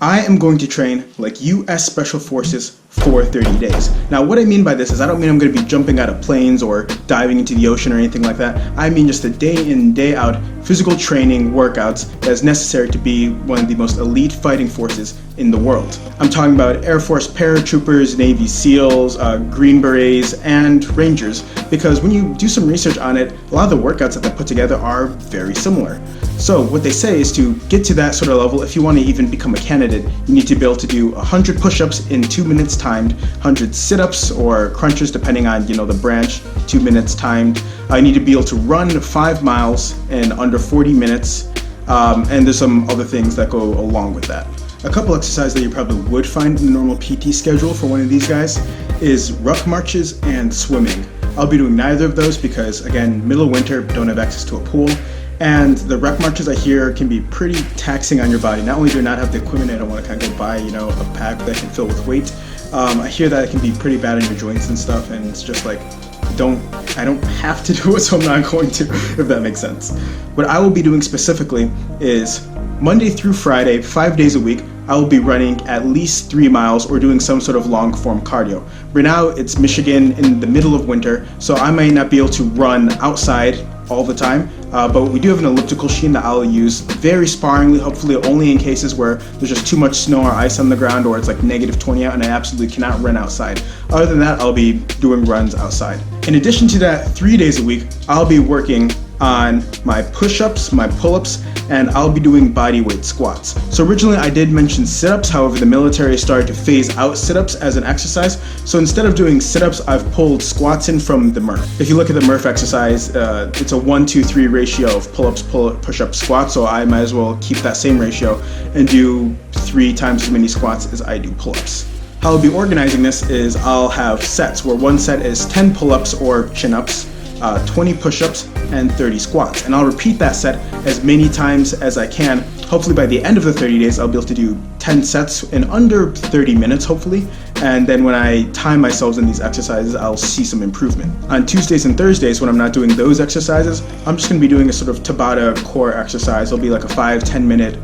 I am going to train like U.S. Special Forces for 30 days. Now, what I mean by this is I don't mean I'm going to be jumping out of planes or diving into the ocean or anything like that. I mean just a day in, day out physical training workouts that is necessary to be one of the most elite fighting forces in the world. I'm talking about Air Force paratroopers, Navy SEALs, Green Berets, and Rangers, because when you do some research on it, a lot of the workouts that they put together are very similar. So what they say is to get to that sort of level, if you want to even become a candidate, you need to be able to do 100 push-ups in 2 minutes timed, 100 sit-ups or crunches depending on the branch, 2 minutes timed. You need to be able to run 5 miles in under 40 minutes, and there's some other things that go along with that. A couple exercises that you probably would find in the normal PT schedule for one of these guys is ruck marches and swimming. I'll be doing neither of those because, again, middle of winter, don't have access to a pool. And the ruck marches I hear can be pretty taxing on your body. Not only do I not have the equipment, I don't want to kind of go buy, a pack that I can fill with weight. I hear that it can be pretty bad on your joints and stuff, and it's just like, I don't have to do it, so I'm not going to, if that makes sense. What I will be doing specifically is Monday through Friday, 5 days a week, I will be running at least 3 miles or doing some sort of long form cardio. Right now, it's Michigan in the middle of winter, so I might not be able to run outside all the time, but we do have an elliptical machine that I'll use very sparingly, hopefully only in cases where there's just too much snow or ice on the ground or it's like negative 20 out and I absolutely cannot run outside. Other than that, I'll be doing runs outside. In addition to that, 3 days a week, I'll be working on my push-ups, my pull-ups, and I'll be doing body weight squats. So originally I did mention sit-ups, however the military started to phase out sit-ups as an exercise. So instead of doing sit-ups, I've pulled squats in from the Murph. If you look at the Murph exercise, it's a 1-2-3 ratio of pull-ups, push-ups, squats, so I might as well keep that same ratio and do 3 times as many squats as I do pull-ups. How I'll be organizing this is I'll have sets where one set is 10 pull-ups or chin-ups, 20 push-ups, and 30 squats. And I'll repeat that set as many times as I can. Hopefully by the end of the 30 days, I'll be able to do 10 sets in under 30 minutes, hopefully. And then when I time myself in these exercises, I'll see some improvement. On Tuesdays and Thursdays, when I'm not doing those exercises, I'm just gonna be doing a sort of Tabata core exercise. It'll be like a 5-10 minute,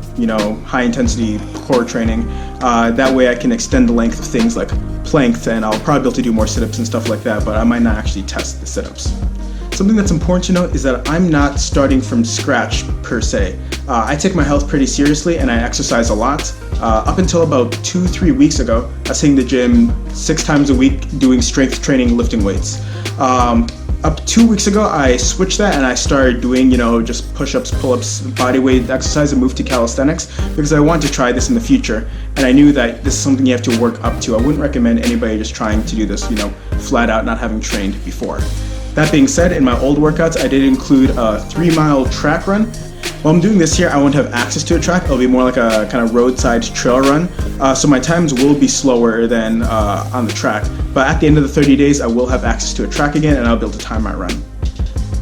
high intensity core training. That way I can extend the length of things like planks, and I'll probably be able to do more sit-ups and stuff like that, but I might not actually test the sit-ups. Something that's important to note is that I'm not starting from scratch per se. I take my health pretty seriously and I exercise a lot. Up until about 2-3 weeks ago, I was hitting the gym 6 times a week doing strength training, lifting weights. Up 2 weeks ago, I switched that and I started doing, just push-ups, pull-ups, body weight exercise and moved to calisthenics because I wanted to try this in the future. And I knew that this is something you have to work up to. I wouldn't recommend anybody just trying to do this, flat out, not having trained before. That being said, in my old workouts, I did include a 3-mile track run. While I'm doing this here, I won't have access to a track. It'll be more like a kind of roadside trail run. So my times will be slower than on the track. But at the end of the 30 days, I will have access to a track again and I'll be able to time my run.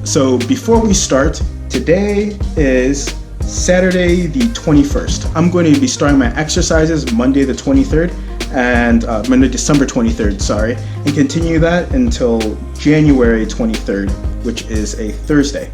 So before we start, today is Saturday the 21st. I'm going to be starting my exercises Monday the 23rd. And Monday, December 23rd, sorry, and continue that until January 23rd, which is a Thursday.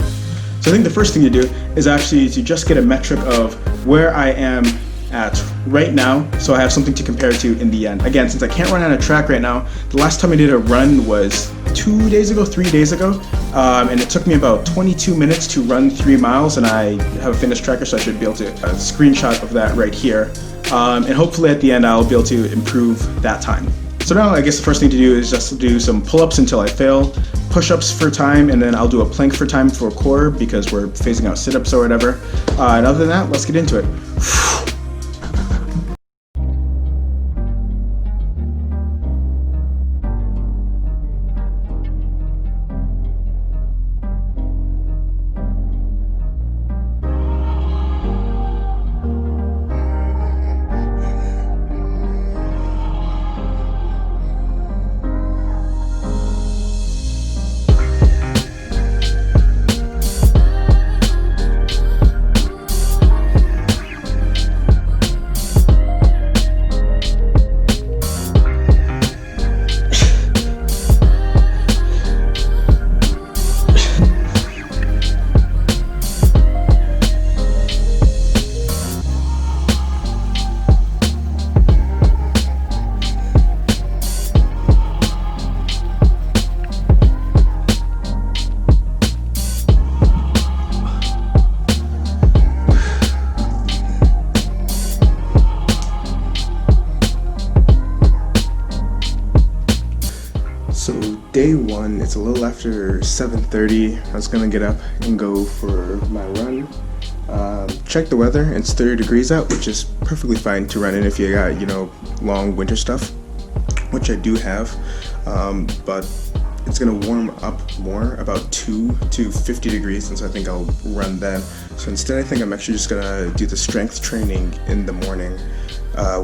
So I think the first thing to do is actually to just get a metric of where I am at right now, so I have something to compare to in the end. Again, since I can't run on a track right now, the last time I did a run was 3 days ago, and it took me about 22 minutes to run 3 miles, and I have a fitness tracker, so I should be able to screenshot of that right here. And hopefully at the end I'll be able to improve that time. So now I guess the first thing to do is just to do some pull-ups until I fail, push-ups for time, and then I'll do a plank for time for core because we're phasing out sit-ups or whatever. And other than that, let's get into it. day one. It's a little after 7:30. I was gonna get up and go for my run. Check the weather. It's 30 degrees out, which is perfectly fine to run in if you got, long winter stuff, which I do have. But it's gonna warm up more, about 2 to 50 degrees, and so I think I'll run then. So instead, I think I'm actually just gonna do the strength training in the morning,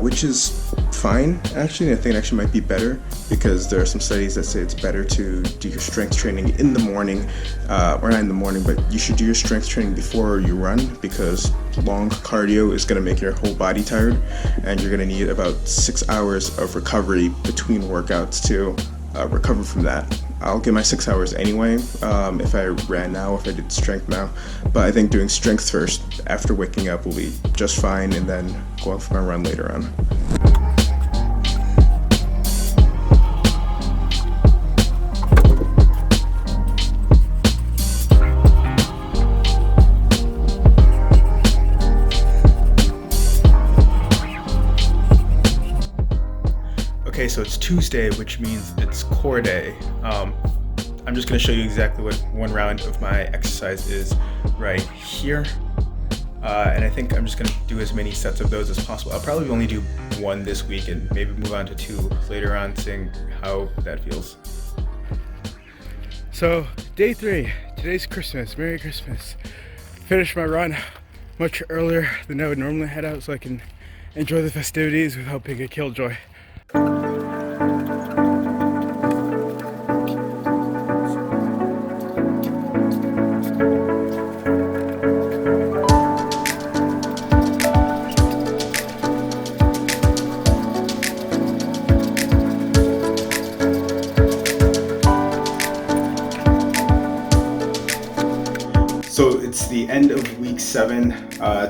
which is fine, actually. I think it actually might be better because there are some studies that say it's better to do your strength training in the morning, or not in the morning, but you should do your strength training before you run, because long cardio is gonna make your whole body tired, and you're gonna need about 6 hours of recovery between workouts to recover from that. I'll get my 6 hours anyway, if I ran now, if I did strength now, but I think doing strength first after waking up will be just fine, and then go out for my run later on. Okay, so it's Tuesday, which means it's core day. I'm just going to show you exactly what one round of my exercise is right here. And I think I'm just going to do as many sets of those as possible. I'll probably only do one this week and maybe move on to 2 later on, seeing how that feels. So, day 3. Today's Christmas. Merry Christmas. Finished my run much earlier than I would normally head out so I can enjoy the festivities without being a killjoy. So it's the end of week 7.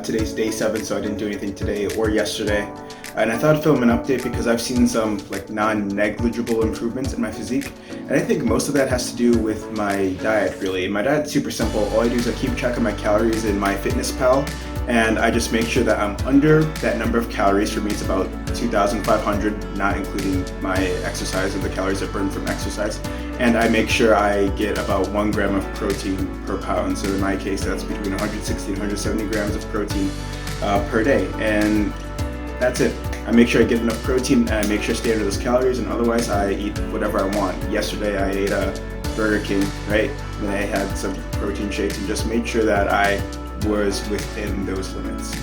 Today's day 7, so I didn't do anything today or yesterday. And I thought I'd film an update because I've seen some non-negligible improvements in my physique. And I think most of that has to do with my diet, really. My diet's super simple. All I do is I keep track of my calories in MyFitnessPal, and I just make sure that I'm under that number of calories. For me, it's about 2,500, not including my exercise and the calories I burn from exercise. And I make sure I get about 1 gram of protein per pound. So in my case, that's between 160 and 170 grams of protein per day. And that's it. I make sure I get enough protein, and I make sure I stay under those calories, and otherwise I eat whatever I want. Yesterday I ate a Burger King, right? And I had some protein shakes and just made sure that I was within those limits.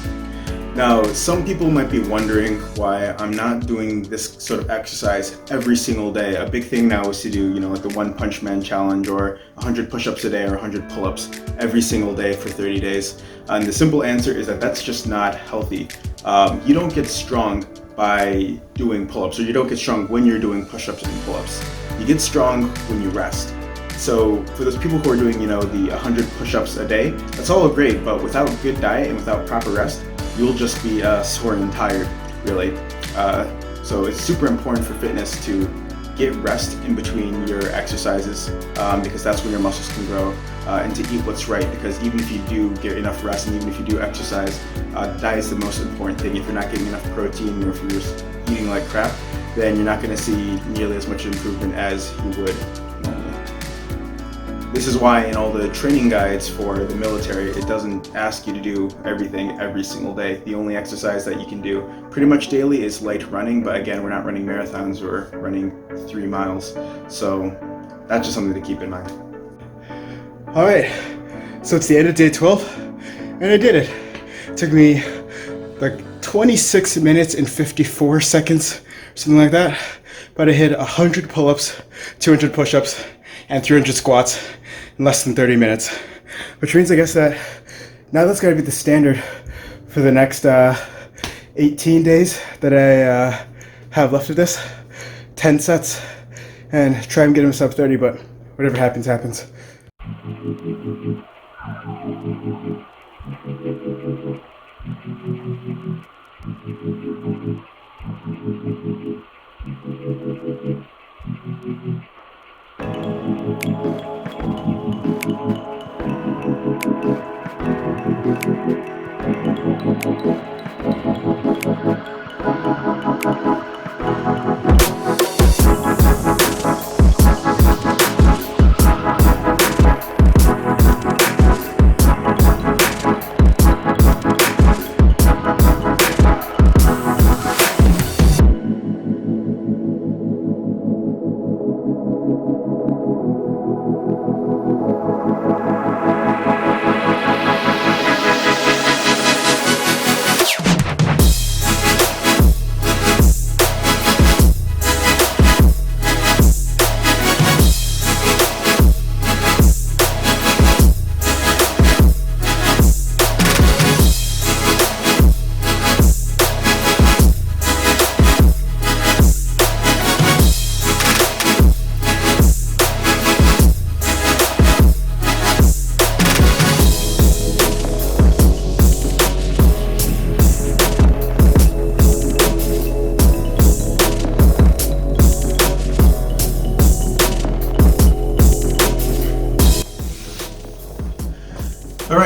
Now, some people might be wondering why I'm not doing this sort of exercise every single day. A big thing now is to do, like the One Punch Man challenge, or 100 push-ups a day or 100 pull-ups every single day for 30 days. And the simple answer is that that's just not healthy. You don't get strong by doing pull-ups, or you don't get strong when you're doing push-ups and pull-ups. You get strong when you rest. So for those people who are doing, the 100 push-ups a day, that's all great, but without good diet and without proper rest, you'll just be sore and tired, really. So it's super important for fitness to get rest in between your exercises, because that's when your muscles can grow, and to eat what's right, because even if you do get enough rest and even if you do exercise, diet is the most important thing. If you're not getting enough protein, or if you're just eating like crap, then you're not going to see nearly as much improvement as you would normally. This is why in all the training guides for the military, it doesn't ask you to do everything every single day. The only exercise that you can do pretty much daily is light running, but again, we're not running marathons, we're running 3 miles. So that's just something to keep in mind. All right, so it's the end of day 12, and I did it. It took me 26 minutes and 54 seconds, something like that. But I hit 100 pull-ups, 200 push-ups, and 300 squats in less than 30 minutes. Which means, I guess, that now that's gotta be the standard for the next 18 days that I have left of this. 10 sets, and try and get him sub 30, but whatever happens, happens.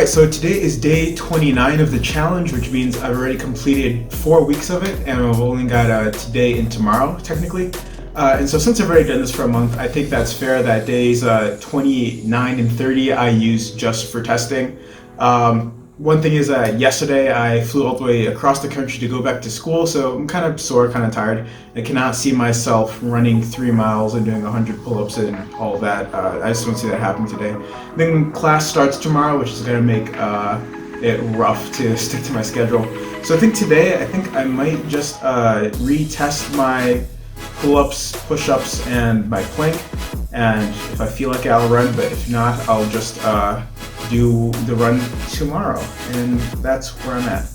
Alright, so today is day 29 of the challenge, which means I've already completed 4 weeks of it, and I've only got today and tomorrow, technically. And so since I've already done this for a month, I think that's fair that days 29 and 30 I use just for testing. One thing is that yesterday I flew all the way across the country to go back to school, so I'm kind of sore, kind of tired. I cannot see myself running 3 miles and doing 100 pull-ups and all that. I just don't see that happening today. Then class starts tomorrow, which is going to make it rough to stick to my schedule. So I think today, I might just retest my pull-ups, push-ups, and my plank. And if I feel like it, I'll run, but if not, I'll just do the run tomorrow, and that's where I'm at.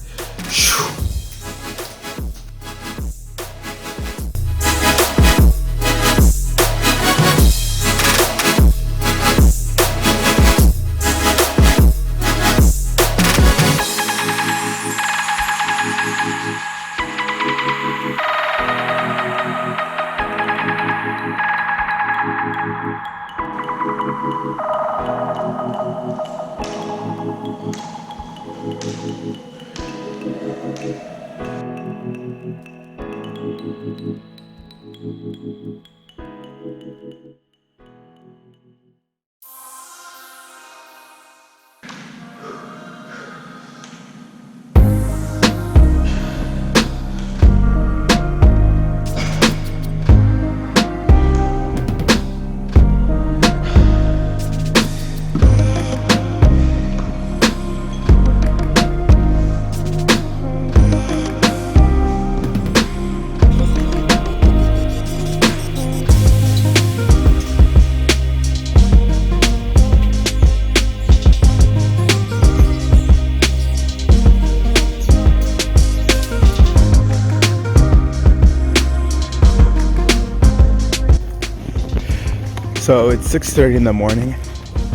So it's 6:30 in the morning,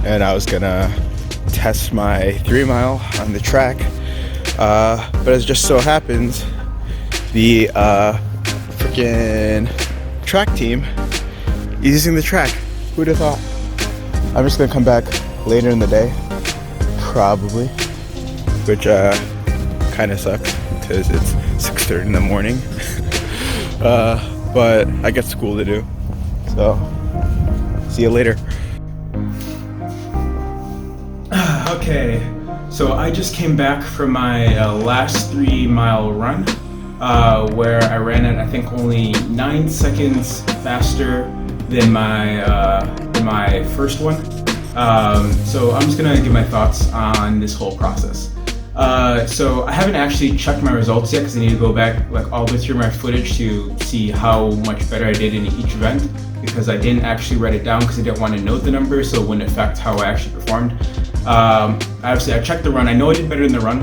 and I was gonna test my 3 mile on the track, but as just so happens, the freaking track team is using the track. Who'd have thought? I'm just gonna come back later in the day, probably, which kind of sucks because it's 6:30 in the morning. But I got school to do, so see you later. Okay, so I just came back from my last 3 mile run, where I ran it, I think, only 9 seconds faster than my first one. So I'm just gonna give my thoughts on this whole process. So I haven't actually checked my results yet because I need to go back all the way through my footage to see how much better I did in each event, because I didn't actually write it down because I didn't want to note the numbers so it wouldn't affect how I actually performed. Obviously I checked the run. I know I did better in the run.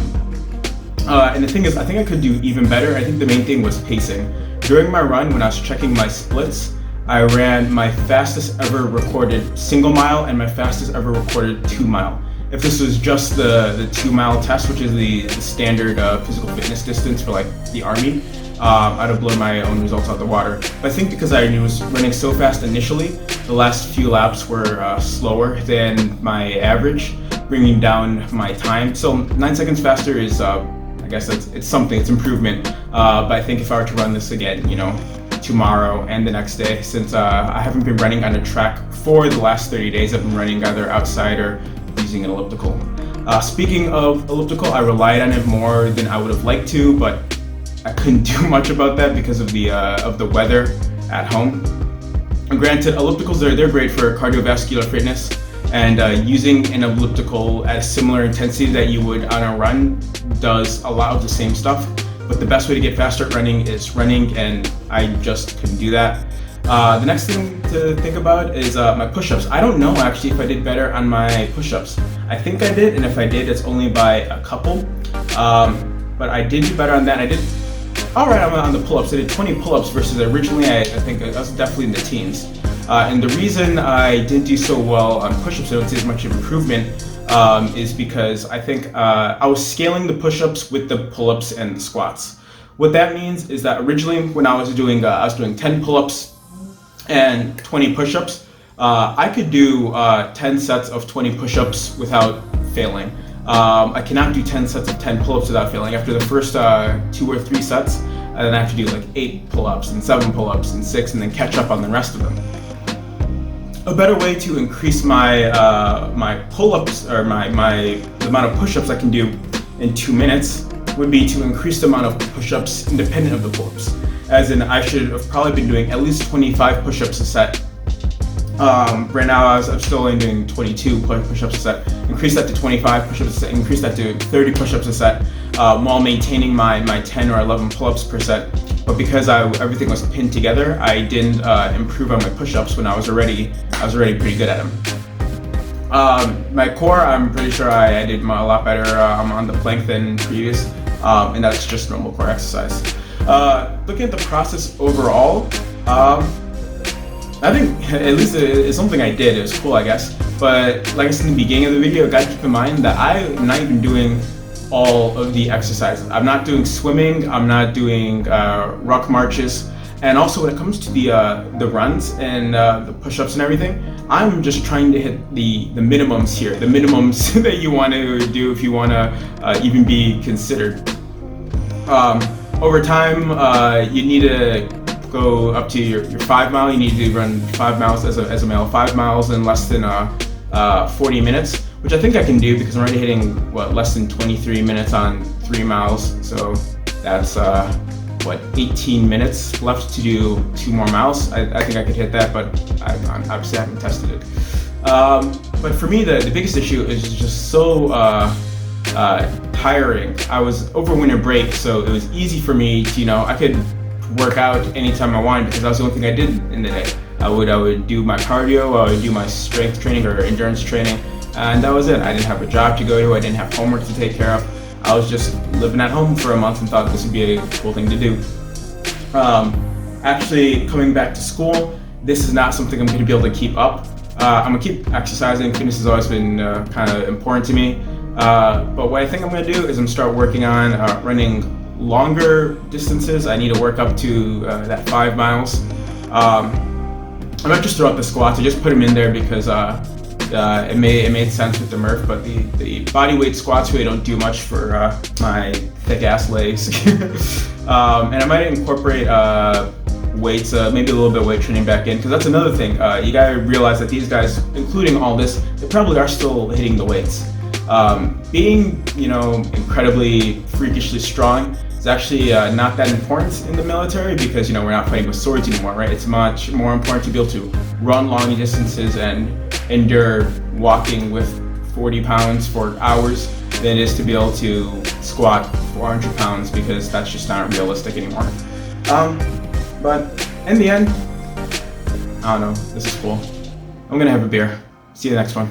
And the thing is, I think I could do even better. I think the main thing was pacing. During my run, when I was checking my splits, I ran my fastest ever recorded single mile and my fastest ever recorded 2 mile. If this was just the 2 mile test, which is the standard physical fitness distance for the Army, I'd have blown my own results out the water. But I think because I was running so fast initially, the last few laps were slower than my average, bringing down my time. So 9 seconds faster is, I guess it's something, it's improvement. But I think if I were to run this again, tomorrow and the next day, since I haven't been running on a track for the last 30 days, I've been running either outside or using an elliptical. Speaking of elliptical, I relied on it more than I would have liked to, but I couldn't do much about that because of the weather at home. And granted, ellipticals they're great for cardiovascular fitness, and using an elliptical at a similar intensity that you would on a run does a lot of the same stuff. But the best way to get faster at running is running, and I just couldn't do that. The next thing to think about is my push-ups. I don't know actually if I did better on my push-ups. I think I did, and if I did, it's only by a couple. But I did do better on that. I did alright on the pull-ups. I did 20 pull-ups versus originally I think I was definitely in the teens. And the reason I didn't do so well on push-ups, I don't see as much improvement, is because I think I was scaling the push-ups with the pull-ups and the squats. What that means is that originally when I was doing 10 pull-ups and 20 push-ups, I could do 10 sets of 20 push-ups without failing. I cannot do 10 sets of 10 pull-ups without failing. After the first 2 or 3 sets, I then have to do like 8 pull-ups and 7 pull-ups and 6, and then catch up on the rest of them. A better way to increase my my pull-ups, or the amount of push-ups I can do in 2 minutes, would be to increase the amount of push-ups independent of the pull-ups. As in, I should have probably been doing at least 25 push-ups a set. Right now, I'm still only doing 22 push-ups a set. Increase that to 25 push-ups a set. Increase that to 30 push-ups a set, while maintaining my 10 or 11 pull-ups per set. But because everything was pinned together, I didn't improve on my push-ups when I was already pretty good at them. My core, I'm pretty sure I did a lot better on the plank than previous, and that's just normal core exercise. Looking at the process overall, I think at least it's something I did. It was cool, I guess. But like I said in the beginning of the video, you gotta keep in mind that I'm not even doing all of the exercises. I'm not doing swimming. I'm not doing ruck marches. And also, when it comes to the runs and the push-ups and everything, I'm just trying to hit the minimums here, the minimums that you want to do if you want to even be considered. Over time, you need to go up to your 5 mile. You need to run 5 miles as a male, 5 miles in less than 40 minutes, which I think I can do because I'm already hitting less than 23 minutes on 3 miles. So that's 18 minutes left to do 2 more miles. I think I could hit that, but obviously I haven't tested it. But for me, the biggest issue is just so tiring. I was over winter break, so it was easy for me to, I could work out anytime I wanted because that was the only thing I did in the day. I would do my cardio, I would do my strength training or endurance training, and that was it. I didn't have a job to go to, I didn't have homework to take care of. I was just living at home for a month and thought this would be a cool thing to do. Actually, coming back to school, this is not something I'm going to be able to keep up. I'm going to keep exercising. Fitness has always been kind of important to me. But what I think I'm going to do is I'm start working on running longer distances. I need to work up to that 5 miles. I might just throw out the squats. I just put them in there because it made sense with the Murph, but the body weight squats really don't do much for my thick ass legs. And I might incorporate weights, maybe a little bit of weight training back in, because that's another thing. You gotta realize that these guys, including all this, they probably are still hitting the weights. Being, incredibly freakishly strong is actually not that important in the military because, we're not fighting with swords anymore, right? It's much more important to be able to run long distances and endure walking with 40 pounds for hours than it is to be able to squat 400 pounds because that's just not realistic anymore. But in the end, I don't know, this is cool. I'm gonna have a beer. See you in the next one.